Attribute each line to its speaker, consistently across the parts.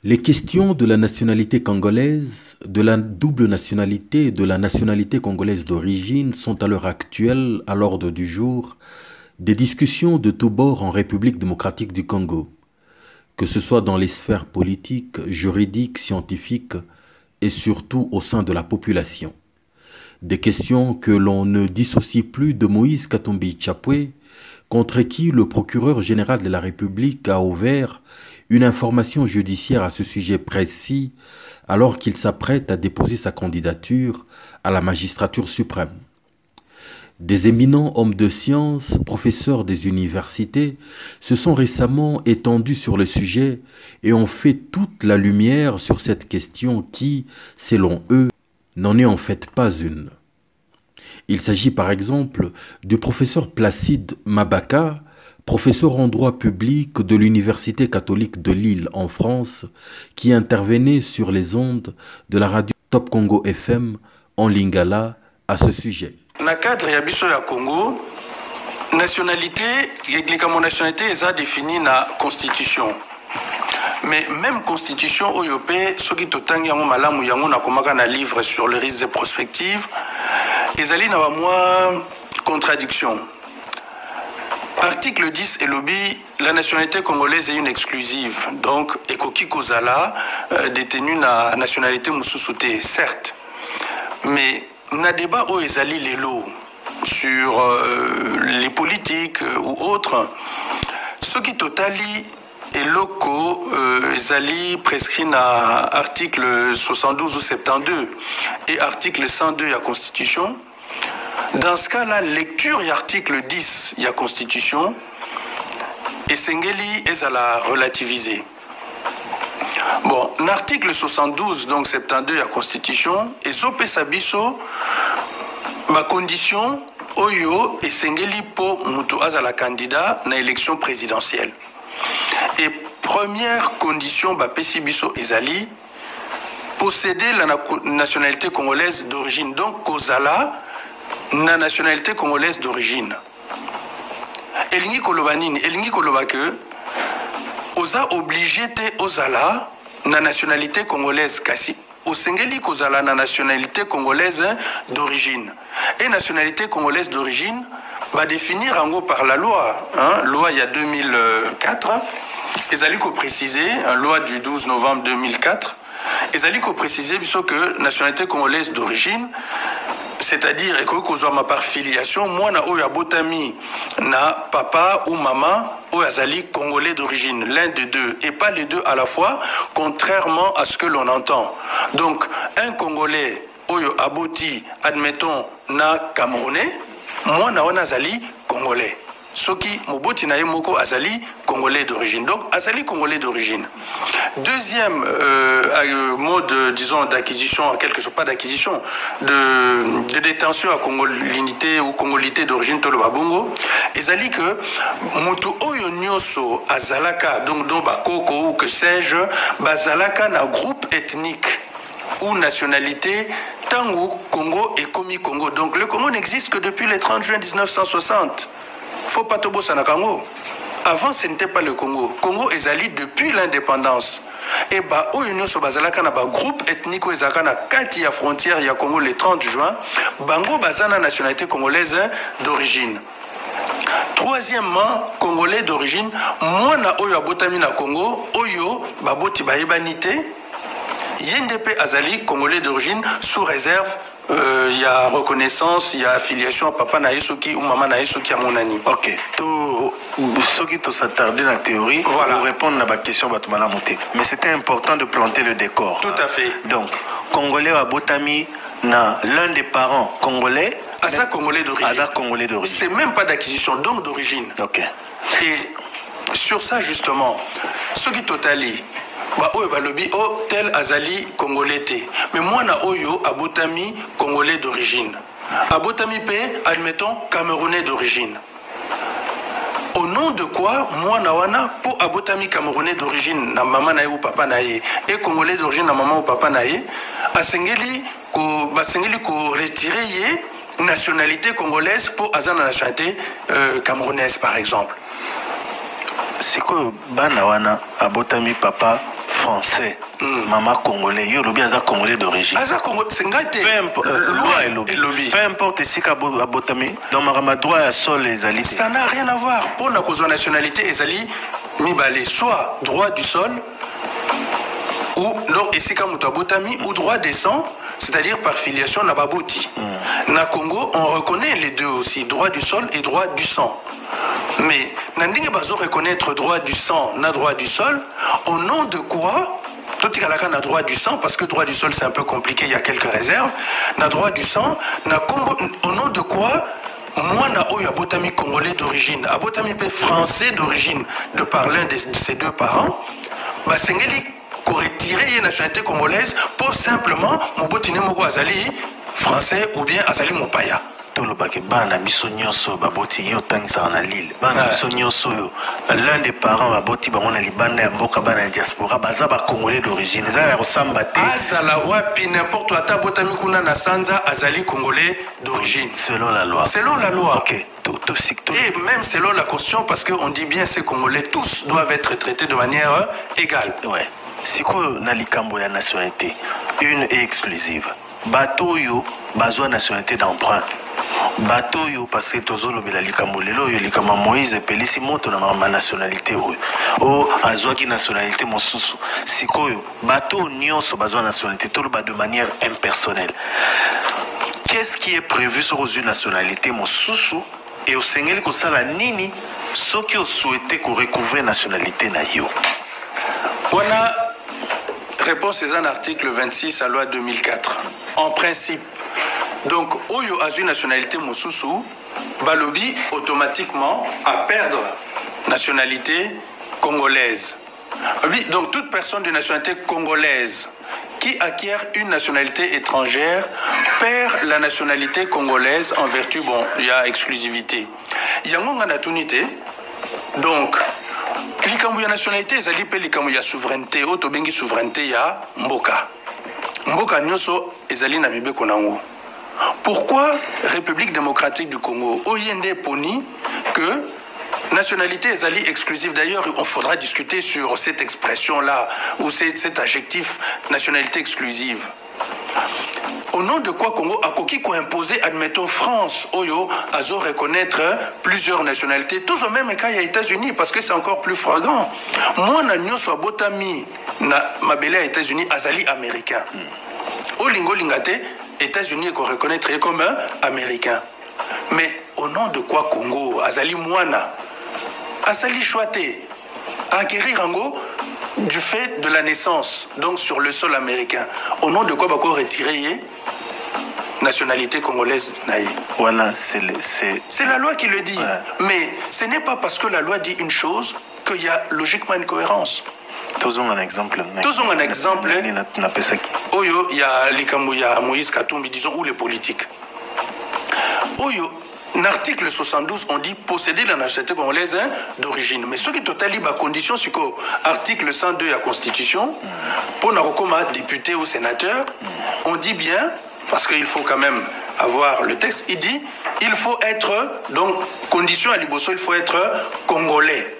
Speaker 1: Les questions de la nationalité congolaise, de la double nationalité et de la nationalité congolaise d'origine sont à l'heure actuelle à l'ordre du jour des discussions de tous bords en République démocratique du Congo, que ce soit dans les sphères politiques, juridiques, scientifiques et surtout au sein de la population. Des questions que l'on ne dissocie plus de Moïse Katumbi Tchapwe, contre qui le procureur général de la République a ouvert une information judiciaire à ce sujet précis alors qu'il s'apprête à déposer sa candidature à la magistrature suprême. Des éminents hommes de science, professeurs des universités, se sont récemment étendus sur le sujet et ont fait toute la lumière sur cette question qui, selon eux, n'en est en fait pas une. Il s'agit par exemple du professeur Placide Mabaka, professeur en droit public de l'Université catholique de Lille en France, qui intervenait sur les ondes de la radio Top Congo FM en Lingala à ce sujet.
Speaker 2: Dans le cadre de la Congo, nationalité, la nationalité est définie dans la Constitution. Mais même Constitution, ce qui est un livre sur le risque de prospective, il y a une contradiction. Article 10 et lobby, la nationalité congolaise est une exclusive. Donc, Ekoki Kozala détenu la nationalité Moussoussouté, certes. Mais, na débat où ezali les lots sur les politiques ou autres, ce qui totali et locaux ezali prescrit na article 72 ou 72 et article 102 de la Constitution. Dans ce cas-là, lecture et article 10 de la Constitution et Sengeli est à la relativiser. Bon, l'article 72, donc 72 de la Constitution, et Zopé Sabiso, ma condition, Oyo et Sengeli po Mutu Azala candidat na élection présidentielle. Et première condition, Pesibiso Ezali, posséder la nationalité congolaise d'origine. Donc, Kozala, na nationalité congolaise d'origine. Elingi Kolobanine, Elingi Kolobake, Oza obligé te Ozala, na nationalité congolaise kasi au Sengeli Kozala na nationalité congolaise d'origine. Et nationalité congolaise d'origine va définir en gros par la loi, loi il y a 2004, ils allaient préciser, loi du 12 novembre 2004, ils allaient préciser que nationalité congolaise d'origine, c'est-à-dire que par filiation, moi na oya botami na papa ou maman ou azali congolais d'origine, l'un des deux, et pas les deux à la fois, contrairement à ce que l'on entend. Donc, un Congolais oyo aboti, admettons, na Camerounais, moi na wana azali congolais. Soki moboti na yemoko azali congolais d'origine. Donc, azali congolais d'origine. Deuxième mode, disons, d'acquisition, en quelque sorte, pas d'acquisition, de détention à congolinité ou congolité d'origine tolo babongo, ezali que mutu oyo nyoso azalaka, donc bakoko ou que sais-je, bazalaka na groupe ethnique ou nationalité tango Congo et Komi Congo. Donc le Congo n'existe que depuis le 30 juin 1960. Faut pas tobo sanakango. Avant, ce n'était pas le Congo. Congo est allé depuis l'indépendance. Et bah, au Union Sobazalaka na ba groupe ethnique ou ezaka na kati ya frontière ya Congo le 30 juin, bango bazana nationalité congolaise d'origine. Troisièmement, congolais d'origine, moi na oyo abotami na Congo, oyo baboti bayebanité, YNDP azali congolais d'origine sous réserve. Il y a reconnaissance, il y a affiliation à papa na yesoki ou maman na yesoki à mon ami.
Speaker 3: Ok. Ceux qui s'attarder dans la théorie,
Speaker 2: voilà.
Speaker 3: Pour répondre à ma question, mais c'était important de planter le décor.
Speaker 2: Tout à fait.
Speaker 3: Donc, Congolais à Botami, l'un des parents congolais.
Speaker 2: Asa congolais d'origine.
Speaker 3: Asa congolais d'origine.
Speaker 2: C'est même pas d'acquisition, donc d'origine.
Speaker 3: Ok.
Speaker 2: Et sur ça justement, ce qui totali. Ba oyo balobi o tel azali congolais te, mais moi na oyo abotami congolais d'origine, abotami pe admettons camerounais d'origine. Au nom de quoi moi na wana po abotami camerounais d'origine na maman na ou papa na ye et congolais d'origine na maman ou papa na ye asengeli ko retirer ye nationalité congolaise pour azana nationalité camerounaise par exemple.
Speaker 3: C'est que bana wana abotami papa français, maman congolais, yo lobi aza congolais d'origine.
Speaker 2: Aza congolais, c'est ngate.
Speaker 3: Loi et lobby. Peu importe si ka botami, donc ma droit à sol les alliés.
Speaker 2: Ça n'a rien à voir. Pour la cause de nationalité, les alliés, mibale, soit droit du sol, ou non, et si comme botami, ou droit des sangs, c'est-à-dire par filiation na baboti. Na Congo, on reconnaît les deux aussi, droit du sol et droit du sang. Mais Nandingue Bazo reconnaître droit du sang, na droit du sol, au nom de quoi, tout le droit du sang, parce que droit du sol c'est un peu compliqué, il y a quelques réserves, na droit du sang, na Congo, au nom de quoi, moi na oyo abotami congolais d'origine, abotami pe français d'origine, de par l'un de ses deux parents, bah sengeli qu'on retirer la nationalité congolaise pour simplement mobotine moko azali français ou bien azali mopaya.
Speaker 3: Tolobake bana biso nyonso baboti yo tangisa na Lille bana biso nyonso l'un des parents baboti bango na libanda ya mboka bana diaspora baza ba congolais d'origine za ya kosamba te
Speaker 2: azala wapi n'importe ata botami kuna na sanza azali congolais d'origine
Speaker 3: selon la loi
Speaker 2: OK et même selon la constitution parce que on dit bien ces congolais tous doivent être traités de manière égale.
Speaker 3: Ouais. Siko na likambo ya nationalité une et exclusive bato yo bazwa nationalité d'emprunt bato yo parce que tozolo bela likambo lelo yo likama Moïse pelisi moto na ma nationalité o azwa ki nationalité mosusu sikoyo bato nyonso bazwa nationalité toloba de manière impersonnelle. Qu'est-ce qui est prévu sur une nationalité mosusu et au sengeli ko sala nini soki o souhaité ko recouvrer nationalité na yo?
Speaker 2: Wana réponse est un article 26 à loi 2004. En principe, donc, Oyo a une nationalité Moussousou, Balobi automatiquement à perdre nationalité congolaise. Oui, donc toute personne de nationalité congolaise qui acquiert une nationalité étrangère perd la nationalité congolaise en vertu, bon, il y a exclusivité. Il y a une tunité, donc, likambu ya nationalité, ezali pe likambu ya souveraineté, oto bengi souveraineté ya mboka. Mboka nyoso ezali na mibeko nango. Pourquoi République démocratique du Congo Oyende Poni que nationalité ezali exclusive. D'ailleurs, on faudra discuter sur cette expression-là ou cet adjectif nationalité exclusive. Au nom de quoi Congo a koki ko imposer, admettons France, Oyo, azo reconnaître plusieurs nationalités, tous au même cas, il y a États-Unis, parce que c'est encore plus flagrant. Moi, na nyoso botami na mabele à États-Unis, azali américain. Au lingo lingate, États-Unis qu'on reconnaîtrait comme un américain. Mais au nom de quoi Congo, azali Mouana, azali Chouate, acquérir Ango du fait de la naissance, donc sur le sol américain. Au nom de quoi Bako retirer nationalité congolaise naïe.
Speaker 3: Voilà,
Speaker 2: c'est la loi qui le dit. Ouais. Mais ce n'est pas parce que la loi dit une chose qu'il y a logiquement une cohérence.
Speaker 3: Faisons un exemple.
Speaker 2: Faisons un exemple. Oyo, il y a Likambo, il y a Moïse Katumbi, disons, ou les politiques. Oyo, l'article 72, on dit posséder la nationalité congolaise d'origine. Mais ce qui est totalement la condition, c'est que l'article 102 de la Constitution, pour un député ou sénateur, on dit bien, parce qu'il faut quand même avoir le texte, il dit, il faut être, donc, condition à Liboso, il faut être congolais.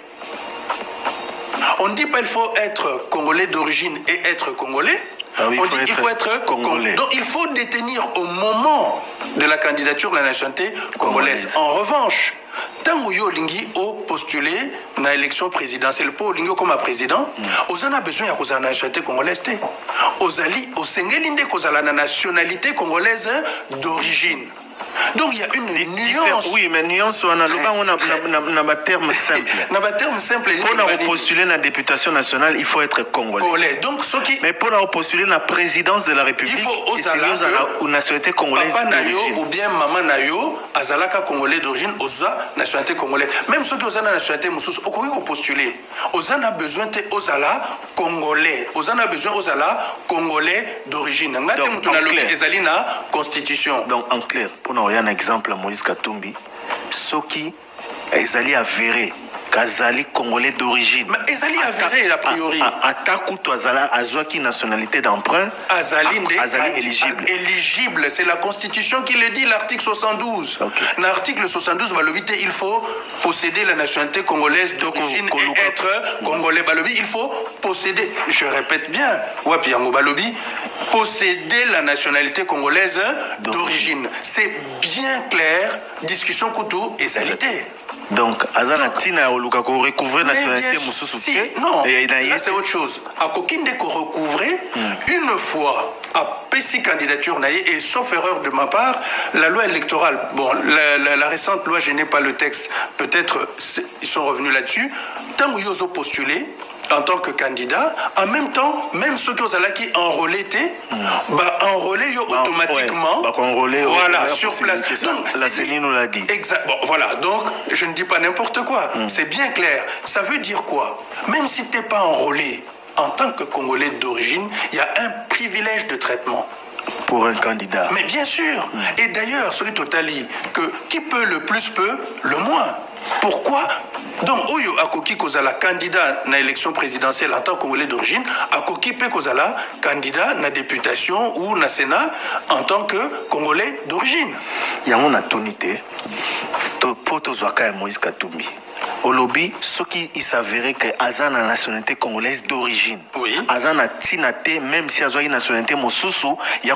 Speaker 2: On ne dit pas il faut être congolais d'origine et être congolais.
Speaker 3: Ah oui,
Speaker 2: on dit qu'il faut être congolais. Donc il faut détenir au moment de la candidature la nationalité congolaise. En revanche, tant que Yolingi a postulé dans l'élection présidentielle pour Yolingi comme président, on a besoin de la nationalité congolaise. Au Sengelinde, on a la nationalité congolaise d'origine. Donc il y a une nuance.
Speaker 3: Oui, mais nuance, on a un terme simple.
Speaker 2: Un terme simple.
Speaker 3: Pour postuler la députation nationale, il faut être congolais.
Speaker 2: Donc, ce qui...
Speaker 3: Mais pour postuler la présidence de la République,
Speaker 2: il faut
Speaker 3: une nationalité congolaise.
Speaker 2: Papa Nayo ou bien maman Nayo, Azalaka congolais d'origine, Oza, nationalité congolaise. Même ceux qui ont la nationalité moussous, au postuler. Oza a besoin de Ozala congolais. Oza a besoin Ozala congolais d'origine. Donc, on a la constitution.
Speaker 3: Donc, en clair, pour nous, il y a un exemple, Moïse Katumbi, Soki ezali avéré kazali congolais d'origine.
Speaker 2: Mais ezali avéré a priori.
Speaker 3: Ataku toazala azwaki nationalité d'emprunt.
Speaker 2: Azali
Speaker 3: éligible.
Speaker 2: Éligible, c'est la constitution qui le dit, l'article 72.
Speaker 3: Okay.
Speaker 2: L'article 72 balobité, il faut posséder la nationalité congolaise d'origine et être congolais balobi, il faut posséder, je répète bien, wapi yango balobi, posséder la nationalité congolaise d'origine. C'est bien clair, discussion koutou et salité.
Speaker 3: Donc, Azana Tina Oluka ko recouvrer nationalité
Speaker 2: si, non, là c'est autre chose. À Kokinde ko recouvrer une fois à PSI candidature naïe et sauf erreur de ma part, la loi électorale, bon, la récente loi, je n'ai pas le texte, peut-être ils sont revenus là-dessus. Tant que vous postulé en tant que candidat, en même temps, même ceux qui ont qui enrôlé, bah enrôlé automatiquement, voilà, sur place.
Speaker 3: La CENI nous l'a dit.
Speaker 2: Exact. Bon, voilà. Donc, je ne dis pas n'importe quoi. C'est bien clair. Ça veut dire quoi? Même si tu n'es pas enrôlé, en tant que Congolais d'origine, il y a un privilège de traitement.
Speaker 3: Pour un candidat.
Speaker 2: Mais bien sûr. Et d'ailleurs, ce totali, que qui peut le plus peut, le moins. Pourquoi? Donc, Oyo Akoki Kozala, candidat na élection présidentielle en tant que Congolais d'origine, Akoki Pe Kozala, candidat na députation ou na Sénat en tant que Congolais d'origine.
Speaker 3: Yangon a tonité, Poto Zwaka et Moïse Katumbi. Au lobby, ce qui s'avérait que Azan a la nationalité congolaise d'origine.
Speaker 2: Oui.
Speaker 3: Azan a tinate, même si Azan a une nationalité mosusu, il y a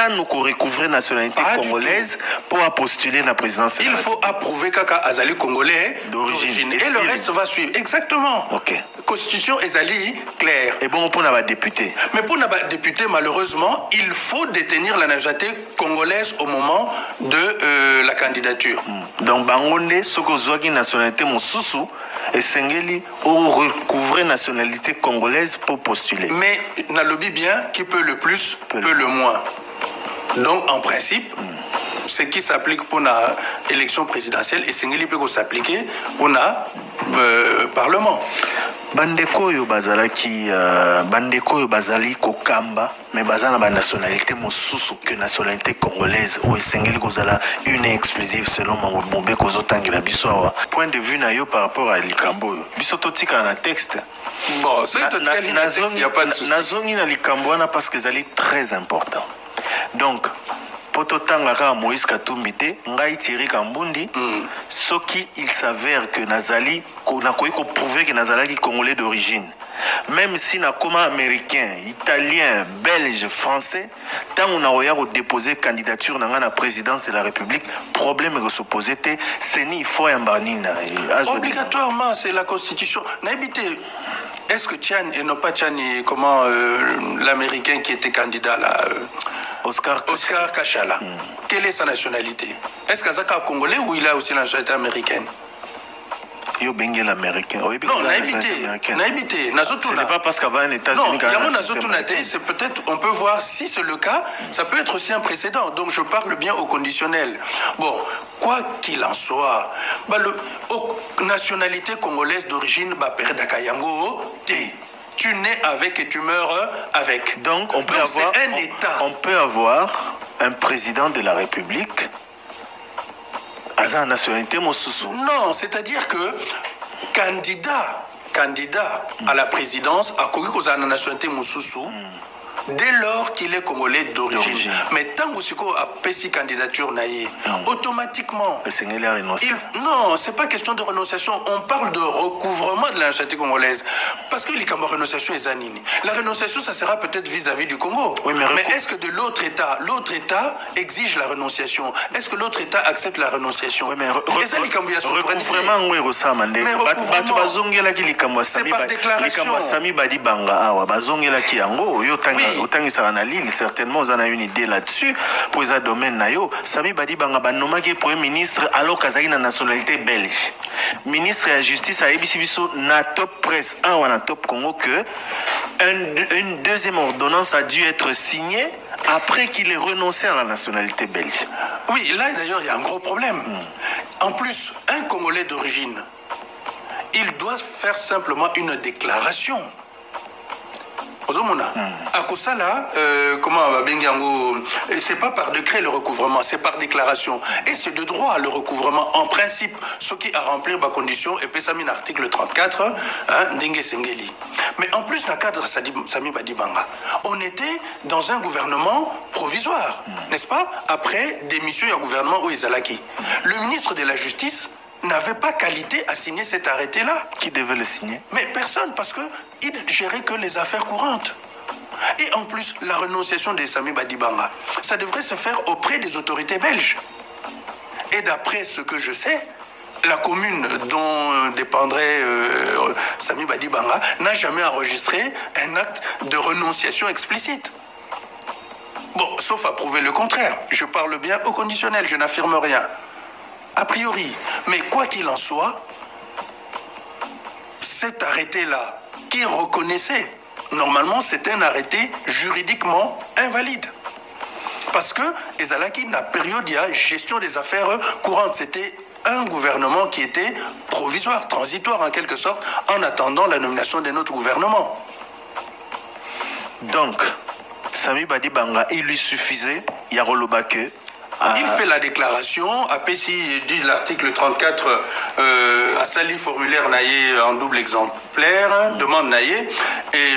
Speaker 3: nous qu'on recouvre la nationalité congolaise pour postuler la présidence.
Speaker 2: Il faut approuver Kaka Azali congolais d'origine. Et le reste va suivre. Exactement.
Speaker 3: Ok.
Speaker 2: Constitution Azali claire.
Speaker 3: Et bon, pour la député.
Speaker 2: Mais pour la député, malheureusement, il faut détenir la nationalité congolaise au moment de la candidature.
Speaker 3: Donc, Bangonde, ce que vous avez nationalité mosusu, et Sengeli, ou recouvrer nationalité congolaise pour postuler.
Speaker 2: Mais, na lobby bien, qui peut le plus, peut le moins. Donc, en principe, ce qui s'applique pour la élection présidentielle, et Sengeli peut s'appliquer pour le Parlement.
Speaker 3: Bandeko yo bazalaki bandeko yo bazali kokamba mais bazana ba nationalité mosusu que nationalité congolaise ou esengeli kozala une exclusive selon Mobé kozotangela biso awa point de vue na yo par rapport à likambo yo biso totika na texte
Speaker 2: bon c'est tout cas il y a pas de souci
Speaker 3: nazongi na likambo wana parce que zali très important donc Pototanga Moïse Katumbi te ngai Thierry Kambundi soki il s'avère que Nazali qu'on a prouvé que Nazali est congolais d'origine même si na comme américain italien belge français tant on a oya déposer candidature dans la présidence de la République problème que se poser te c'est ni faut un banina
Speaker 2: obligatoirement c'est la constitution n'habité. Est-ce que Tchani et non pas Tchani comment l'américain qui était candidat là Oscar Kachala. Quelle est sa nationalité? Est-ce qu'il est congolais ou il a aussi la nationalité américaine?
Speaker 3: Il y a l'américain.
Speaker 2: Non, n'a habité.
Speaker 3: Ce n'est pas parce qu'avant les États-Unis.
Speaker 2: Non, c'est peut-être, on peut voir si c'est le cas, ça peut être aussi un précédent. Donc je parle bien au conditionnel. Bon, quoi qu'il en soit, la nationalité congolaise d'origine, Père Kayango, tu nais avec et tu meurs avec.
Speaker 3: Donc on peut avoir un État. On peut avoir un président de la République à la nationalité mosusu.
Speaker 2: Non, c'est-à-dire que candidat à la présidence à la nationalité mosusu. Dès lors qu'il est congolais d'origine. Mais tant que vous a PSI candidature naïe, automatiquement. Non, c'est pas question de renonciation. On parle de recouvrement de la nationalité congolaise. Parce que les renonciation est anine. La renonciation, ça sera peut-être vis-à-vis du Congo. Oui, mais est-ce que de l'autre État exige la renonciation? Est-ce que l'autre État accepte la renonciation?
Speaker 3: Oui, mais recouvrement,
Speaker 2: c'est par déclaration.
Speaker 3: Autant ça analyse certainement vous en avez une idée là-dessus pour les domaines nayo Sami Badi Banga nommé premier ministre alors qu'il a nationalité belge ministre de la justice a biso na top presse na top Congo que une deuxième ordonnance a dû être signée après qu'il ait renoncé à la nationalité belge.
Speaker 2: Oui, là d'ailleurs il y a un gros problème. En plus, un Congolais d'origine, il doit faire simplement une déclaration. À Kosala, comment va bien c'est pas par décret le recouvrement, c'est par déclaration. Et c'est de droit le recouvrement. En principe, ce qui a rempli ma condition, et puis ça mis l'article 34, Ndenge Sengeli. Mais en plus, dans le cadre Sami Badibanga, on était dans un gouvernement provisoire, n'est-ce pas? Après démission du gouvernement Ouizalaki. Le ministre de la Justice n'avait pas qualité à signer cet arrêté-là.
Speaker 3: Qui devait le signer?
Speaker 2: Mais personne, parce qu'il gérait que les affaires courantes. Et en plus, la renonciation de Sami Badibanga, ça devrait se faire auprès des autorités belges. Et d'après ce que je sais, la commune dont dépendrait Sami Badibanga n'a jamais enregistré un acte de renonciation explicite. Bon, sauf à prouver le contraire. Je parle bien au conditionnel, je n'affirme rien. A priori, mais quoi qu'il en soit, cet arrêté-là, qui reconnaissait, normalement c'est un arrêté juridiquement invalide. Parce que Ezalaki, la période de gestion des affaires courantes, c'était un gouvernement qui était provisoire, transitoire en quelque sorte, en attendant la nomination de notre gouvernement.
Speaker 3: Donc, Sami Badibanga, il lui suffisait, Yarolobake.
Speaker 2: Il fait la déclaration, après si dit l'article 34, à sali formulaire naïe en double exemplaire, demande naïe, et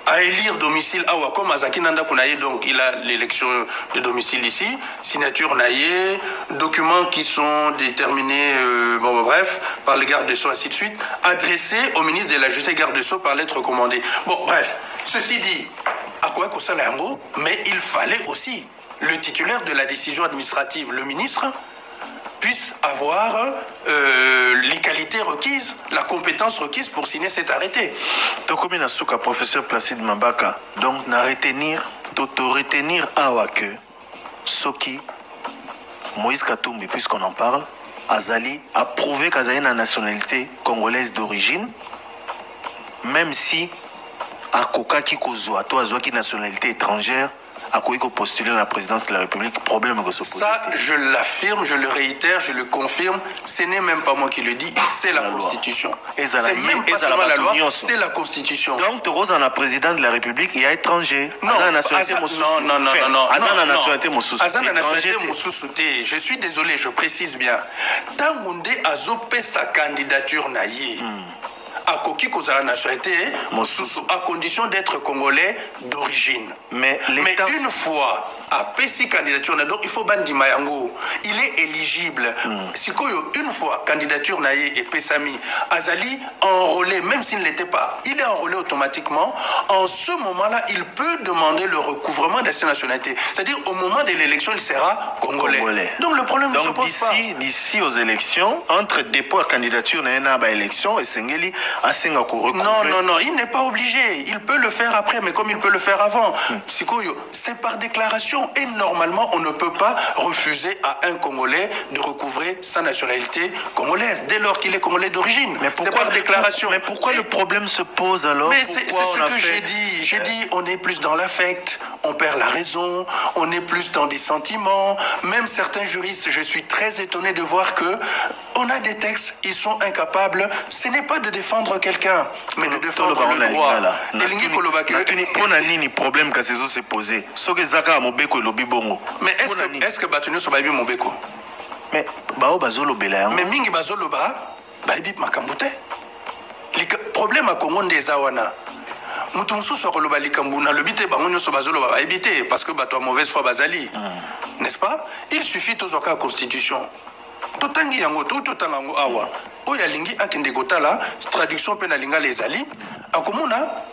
Speaker 2: à élire domicile à comme Azaki Nanda Kunaye, donc il a l'élection de domicile ici, signature naïe, documents qui sont déterminés, bon bref, par le garde de Sceaux, ainsi de suite, adressés au ministre de la Justice garde de Sceaux par lettre commandée. Bon bref, ceci dit, à quoi que ça l'ango, mais il fallait aussi le titulaire de la décision administrative, le ministre, puisse avoir les qualités requises, la compétence requise pour signer cet arrêté.
Speaker 3: Donc, comme il professeur Placide Mambaka, donc, d'auto-retenir Awake, Soki, Moïse Katumbi, puisqu'on en parle, Azali a prouvé qu'Azali a une nationalité congolaise d'origine, même si Akoka Kikozwa, toi, Azwaki nationalité étrangère, à quoi il faut postuler la présidence de la République, problème que se pose.
Speaker 2: Ça, je l'affirme, je le réitère, je le confirme, ce n'est même pas moi qui le dis, c'est la Constitution. C'est même pas seulement la loi, c'est la Constitution.
Speaker 3: Donc, tu roses en président de la République, il y a étranger.
Speaker 2: Non, je suis désolé, je précise bien. Tangunde Azope sa candidature naïe. À Koki Kozala nationalité, à condition d'être congolais d'origine. Mais une fois à Pessi candidature, donc il faut bandi mayango, il est éligible. Si une fois candidature naïe et Pesami, Azali enrôlé, même s'il ne l'était pas, il est enrôlé automatiquement. En ce moment-là, il peut demander le recouvrement de sa nationalité. C'est-à-dire au moment de l'élection, il sera congolais. Donc le problème ne se pose pas.
Speaker 3: D'ici aux élections, entre dépôt à candidature et élection, et Sengeli,
Speaker 2: non, il n'est pas obligé. Il peut le faire après, mais comme il peut le faire avant. C'est par déclaration. Et normalement, on ne peut pas refuser à un Congolais de recouvrer sa nationalité congolaise, dès lors qu'il est Congolais d'origine. C'est par déclaration.
Speaker 3: Mais pourquoi le problème se pose alors?
Speaker 2: Mais c'est ce que j'ai dit. J'ai dit, on est plus dans l'affect, on perd la raison, on est plus dans des sentiments. Même certains juristes, je suis très étonné de voir que on a des textes, ils sont incapables. Ce n'est pas de défendre quelqu'un, mais de défendre le droit.
Speaker 3: Problème que ces se poser.
Speaker 2: Mais est-ce que Batunyo so baibi mobeko?
Speaker 3: Mais bao bazolo bela.
Speaker 2: Mais mingi bazolo ba baibi makambute. Le problème à Congo des awana. Mutu mususu akoloba likambu na lobite bango nyoso bazolo ba ebité parce que bato mauvaise foi bazali. N'est-ce pas? Il suffit tozoka constitution. Totangi yango totango awa. Oya lingi akinde kotala traduction pe na linga les ali akomuna.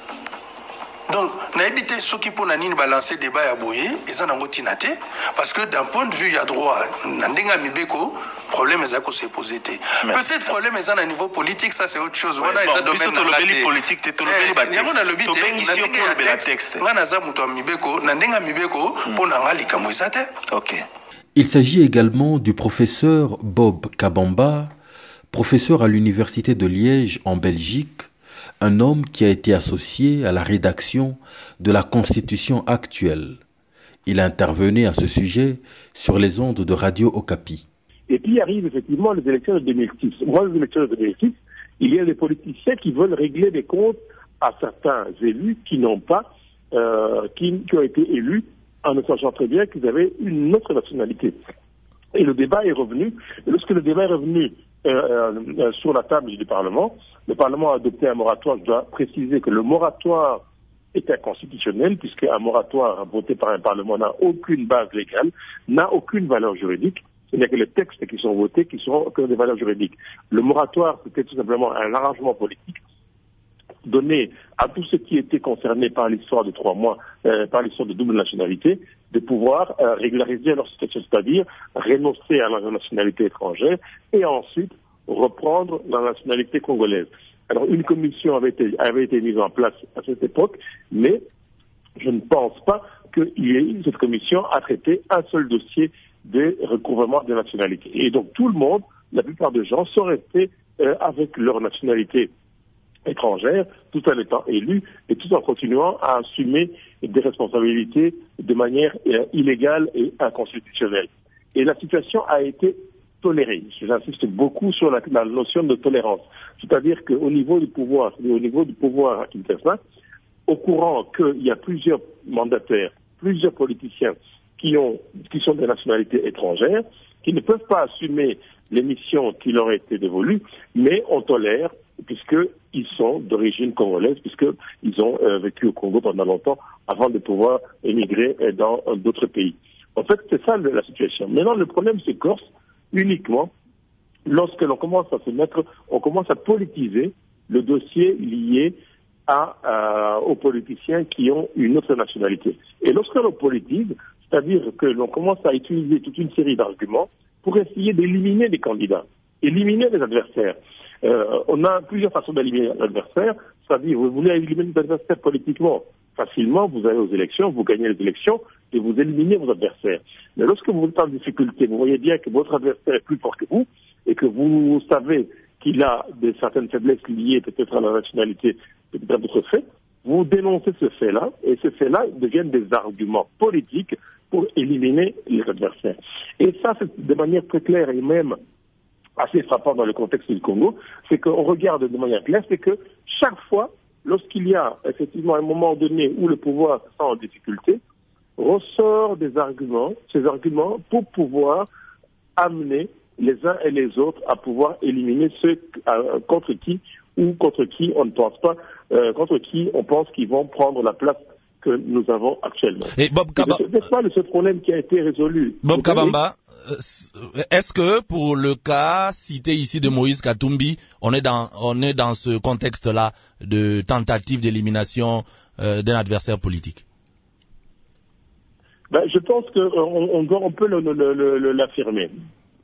Speaker 2: Donc na évité ceux qui pour nani balancer débat ya boye eza nango tinate parce que d'un point de vue ya droit ndenga mibeko problème ezako se poser té. Peut-être problème eza na niveau politique, ça c'est autre chose. Voilà eza domaine
Speaker 3: de politique te tolobeli ba texte.
Speaker 2: Ngana za muto mibeko na ndenga mibeko pour na ngali kamo ezate.
Speaker 3: OK.
Speaker 1: Il s'agit également du professeur Bob Kabamba, professeur à l'Université de Liège en Belgique, un homme qui a été associé à la rédaction de la Constitution actuelle. Il intervenait à ce sujet sur les ondes de Radio Okapi.
Speaker 4: Et puis arrivent effectivement les élections de 2006. Moi, les élections de 2006, il y a des politiciens qui veulent régler des comptes à certains élus qui n'ont pas qui ont été élus en ne sachant très bien qu'ils avaient une autre nationalité. Et le débat est revenu. Et lorsque le débat est revenu sur la table du Parlement, le Parlement a adopté un moratoire. Je dois préciser que le moratoire est inconstitutionnel, puisqu'un moratoire voté par un Parlement n'a aucune base légale, n'a aucune valeur juridique. Ce n'est que les textes qui sont votés qui seront que des valeurs juridiques. Le moratoire, c'était tout simplement un arrangement politique donné à tous ceux qui étaient concernés par l'histoire de 3 mois, par l'histoire de double nationalité, de pouvoir régulariser leur situation, c'est-à-dire renoncer à la nationalité étrangère et ensuite reprendre la nationalité congolaise. Alors une commission avait été mise en place à cette époque, mais je ne pense pas que cette commission a traité un seul dossier de recouvrement de nationalité. Et donc tout le monde, la plupart des gens, sont restés avec leur nationalité étrangère, tout en étant élus et tout en continuant à assumer des responsabilités de manière illégale et inconstitutionnelle. Et la situation a été tolérée. J'insiste beaucoup sur la notion de tolérance. C'est-à-dire qu'au niveau du pouvoir, à Kinshasa, au courant qu'il y a plusieurs mandataires, plusieurs politiciens qui sont des nationalités étrangères, qui ne peuvent pas assumer les missions qui leur ont été dévolues, mais on tolère puisqu'ils sont d'origine congolaise, puisqu'ils ont vécu au Congo pendant longtemps avant de pouvoir émigrer dans d'autres pays. En fait, c'est ça la situation. Maintenant, le problème se corse uniquement lorsque l'on commence on commence à politiser le dossier lié aux politiciens qui ont une autre nationalité. Et lorsque l'on politise, c'est-à-dire que l'on commence à utiliser toute une série d'arguments pour essayer d'éliminer des candidats, éliminer des adversaires. On a plusieurs façons d'éliminer l'adversaire, c'est-à-dire vous voulez éliminer l'adversaire politiquement. Facilement, vous allez aux élections, vous gagnez les élections et vous éliminez vos adversaires. Mais lorsque vous êtes en difficulté, vous voyez bien que votre adversaire est plus fort que vous et que vous savez qu'il a certaines faiblesses liées peut-être à la nationalité, peut-être à d'autres faits, vous dénoncez ce fait-là et ces faits-là deviennent des arguments politiques pour éliminer les adversaires. Et ça, c'est de manière très claire et même assez frappant dans le contexte du Congo, c'est qu'on regarde de manière claire, c'est que chaque fois, lorsqu'il y a effectivement un moment donné où le pouvoir se sent en difficulté, ressort des arguments, ces arguments pour pouvoir amener les uns et les autres à pouvoir éliminer ceux contre qui on ne pense pas, contre qui on pense qu'ils vont prendre la place que nous avons actuellement.
Speaker 5: Et Bob Kabamba,
Speaker 4: c'est pas ce problème qui a été résolu.
Speaker 5: Bob Kabamba, est-ce que pour le cas cité ici de Moïse Katumbi, on est dans ce contexte-là de tentative d'élimination d'un adversaire politique?
Speaker 4: Je pense qu'on peut l'affirmer.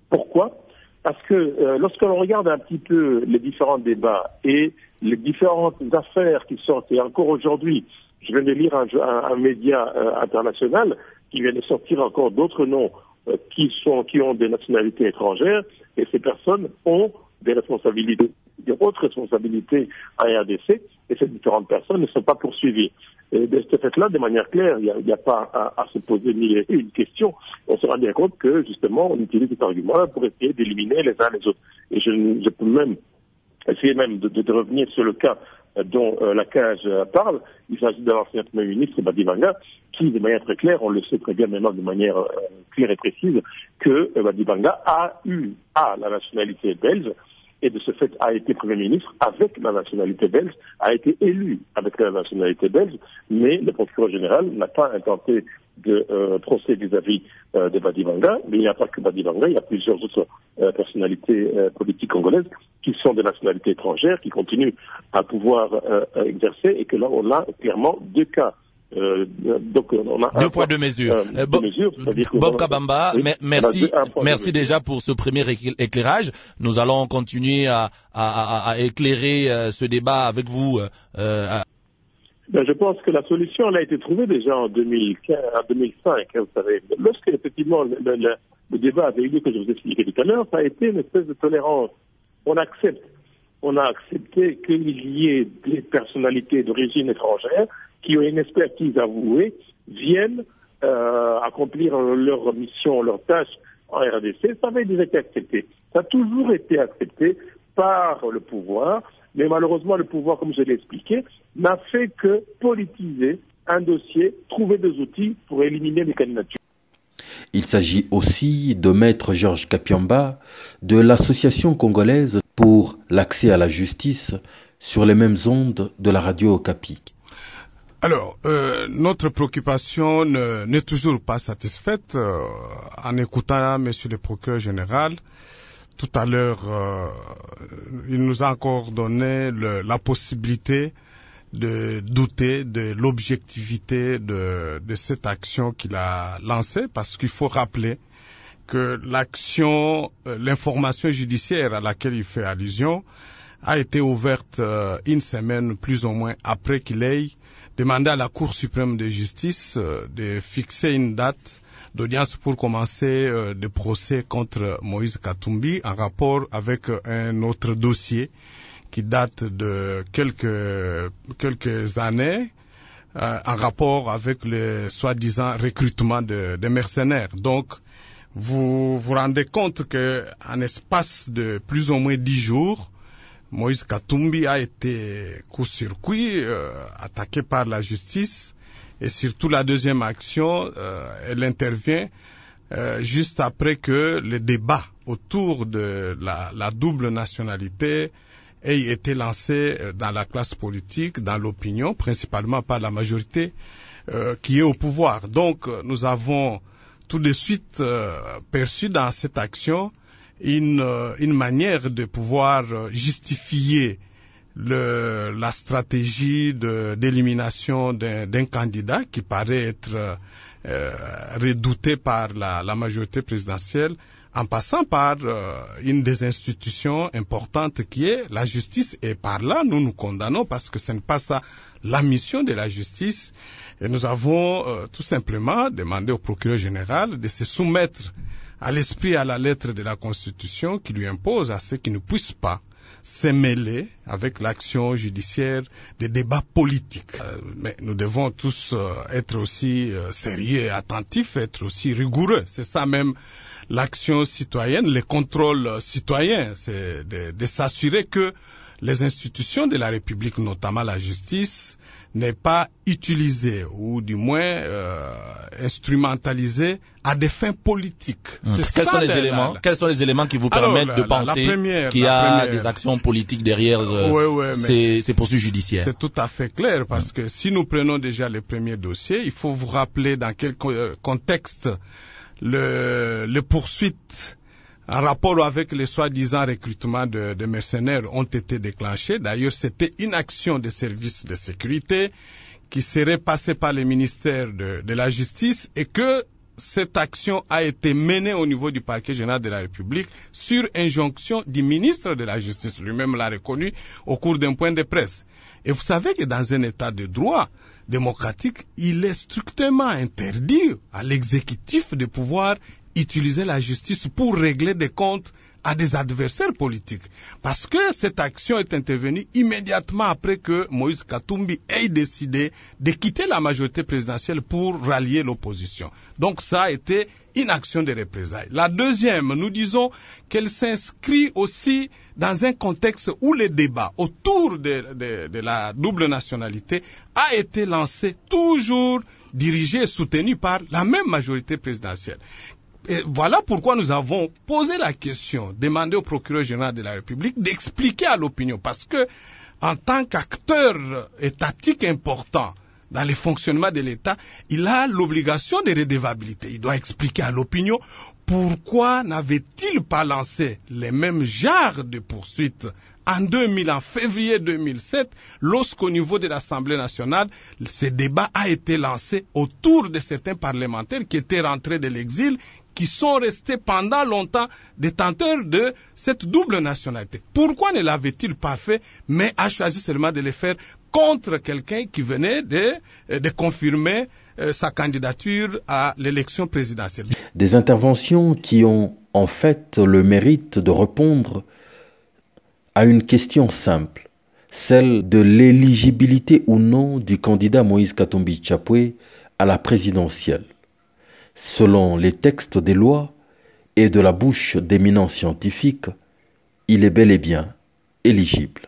Speaker 4: Pourquoi? Parce que lorsque l'on regarde un petit peu les différents débats et les différentes affaires qui sortent, et encore aujourd'hui, je viens de lire un média international qui vient de sortir encore d'autres noms qui ont des nationalités étrangères, et ces personnes ont des responsabilités, des hautes responsabilités à RDC, et ces différentes personnes ne sont pas poursuivies. Et de ce fait-là, de manière claire, il n'y a pas à se poser ni une question. On se rend bien compte que, justement, on utilise cet argument pour essayer d'éliminer les uns les autres. Et je peux même essayer de revenir sur le cas dont la CAGE parle. Il s'agit de l'ancien Premier ministre Badibanga, qui, de manière très claire, on le sait très bien maintenant de manière claire et précise, que Badibanga a la nationalité belge, et de ce fait a été Premier ministre avec la nationalité belge, a été élu avec la nationalité belge, mais le procureur général n'a pas intenté de procès vis-à-vis de Badibanga, mais il n'y a pas que Badibanga, il y a plusieurs autres personnalités politiques congolaises qui sont de nationalité étrangère, qui continuent à pouvoir exercer, et que là on a clairement deux cas. Donc on a
Speaker 5: deux poids, deux mesures. Bob Kabamba, oui, merci déjà pour ce premier éclairage. Nous allons continuer à éclairer ce débat avec vous.
Speaker 4: Je pense que la solution elle a été trouvée déjà en 2005. Vous savez, lorsque effectivement le débat avait eu lieu, que je vous expliquais tout à l'heure, ça a été une espèce de tolérance. On a accepté qu'il y ait des personnalités d'origine étrangère qui ont une expertise avouée, viennent accomplir leur mission, leur tâche en RDC. Ça avait déjà été accepté. Ça a toujours été accepté par le pouvoir, mais malheureusement le pouvoir, comme je l'ai expliqué, n'a fait que politiser un dossier, trouver des outils pour éliminer les candidatures.
Speaker 1: Il s'agit aussi de Maître Georges Kapiamba de l'Association congolaise pour l'accès à la justice sur les mêmes ondes de la radio Okapi.
Speaker 6: Alors, notre préoccupation n'est toujours pas satisfaite. En écoutant Monsieur le procureur général, tout à l'heure, il nous a encore donné la possibilité de douter de l'objectivité de cette action qu'il a lancée, parce qu'il faut rappeler que l'information judiciaire à laquelle il fait allusion a été ouverte une semaine plus ou moins après qu'il ait demandé à la Cour suprême de justice de fixer une date d'audience pour commencer le procès contre Moïse Katumbi en rapport avec un autre dossier qui date de quelques années en rapport avec le soi-disant recrutement de mercenaires. Donc, vous vous rendez compte qu'en espace de plus ou moins 10 jours, Moïse Katumbi a été coup-sur-coup attaqué par la justice, et surtout la deuxième action, elle intervient juste après que le débat autour de la double nationalité ait été lancé dans la classe politique, dans l'opinion, principalement par la majorité qui est au pouvoir. Donc, nous avons tout de suite perçu dans cette action une manière de pouvoir justifier la stratégie d'élimination d'un candidat qui paraît être redouté par la majorité présidentielle, en passant par une des institutions importantes qui est la justice. Et par là, nous condamnons, parce que ce n'est pas ça la mission de la justice. Et nous avons tout simplement demandé au procureur général de se soumettre à l'esprit et à la lettre de la Constitution, qui lui impose à ceux qui ne puissent pas se mêler avec l'action judiciaire des débats politiques. Mais nous devons tous être aussi sérieux et attentifs, être aussi rigoureux. C'est ça même l'action citoyenne, le contrôle citoyen, c'est de s'assurer que les institutions de la République, notamment la justice, n'est pas utilisée ou du moins instrumentalisée à des fins politiques.
Speaker 5: Quels sont les éléments qui vous permettent de penser qu'il y a des actions politiques derrière ces poursuites judiciaires?
Speaker 6: C'est tout à fait clair, parce que si nous prenons déjà les premiers dossiers, il faut vous rappeler dans quel contexte les poursuites en rapport avec les soi-disant recrutements de mercenaires ont été déclenchées. D'ailleurs, c'était une action des services de sécurité qui serait passée par le ministère de la Justice, et que cette action a été menée au niveau du parquet général de la République sur injonction du ministre de la Justice. Lui-même l'a reconnu au cours d'un point de presse. Et vous savez que dans un état de droit démocratique, il est strictement interdit à l'exécutif de pouvoir utiliser la justice pour régler des comptes à des adversaires politiques. Parce que cette action est intervenue immédiatement après que Moïse Katumbi ait décidé de quitter la majorité présidentielle pour rallier l'opposition. Donc ça a été une action de représailles. La deuxième, nous disons qu'elle s'inscrit aussi dans un contexte où le débat autour de la double nationalité a été lancé, toujours dirigé et soutenu par la même majorité présidentielle. Et voilà pourquoi nous avons posé la question, demandé au procureur général de la République d'expliquer à l'opinion, parce que en tant qu'acteur étatique important dans le fonctionnement de l'État, il a l'obligation de redevabilité. Il doit expliquer à l'opinion pourquoi n'avait-il pas lancé les mêmes genres de poursuites en février 2007, lorsqu'au niveau de l'Assemblée nationale, ce débat a été lancé autour de certains parlementaires qui étaient rentrés de l'exil, qui sont restés pendant longtemps détenteurs de cette double nationalité. Pourquoi ne l'avait-il pas fait, mais a choisi seulement de le faire contre quelqu'un qui venait de confirmer sa candidature à l'élection présidentielle?
Speaker 1: Des interventions qui ont en fait le mérite de répondre à une question simple, celle de l'éligibilité ou non du candidat Moïse Katumbi Tchapwe à la présidentielle. Selon les textes des lois et de la bouche d'éminents scientifiques, il est bel et bien éligible.